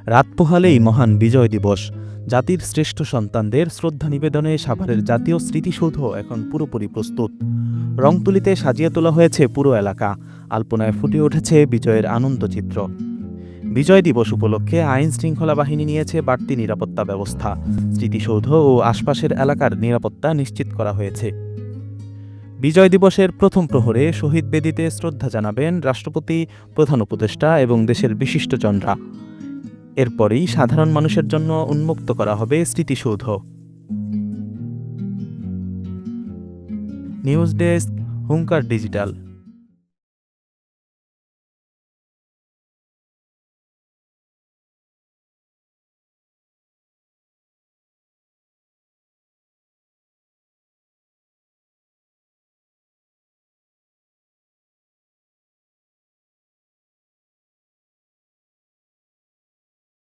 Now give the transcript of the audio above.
রাত পোহালেই মহান বিজয় দিবস। জাতির শ্রেষ্ঠ সন্তানদের শ্রদ্ধা নিবেদনে সাভারের জাতীয় স্মৃতিসৌধ এখন পুরোপুরি প্রস্তুত। রংতুলিতে সাজিয়ে তোলা হয়েছে পুরো এলাকা। আলপনায় ফুটে উঠেছে বিজয়ের আনন্দচিত্র। বিজয় দিবস উপলক্ষে আইন শৃঙ্খলা বাহিনী নিয়েছে বাড়তি নিরাপত্তা ব্যবস্থা। স্মৃতিসৌধ ও আশপাশের এলাকার নিরাপত্তা নিশ্চিত করা হয়েছে। বিজয় দিবসের প্রথম প্রহরে শহীদ বেদিতে শ্রদ্ধা জানাবেন রাষ্ট্রপতি, প্রধান উপদেষ্টা এবং দেশের বিশিষ্টজনরা। এরপরই সাধারণ মানুষের জন্য উন্মুক্ত করা হবে স্মৃতিসৌধ। নিউজ ডেস্ক, হুঙ্কার ডিজিটাল।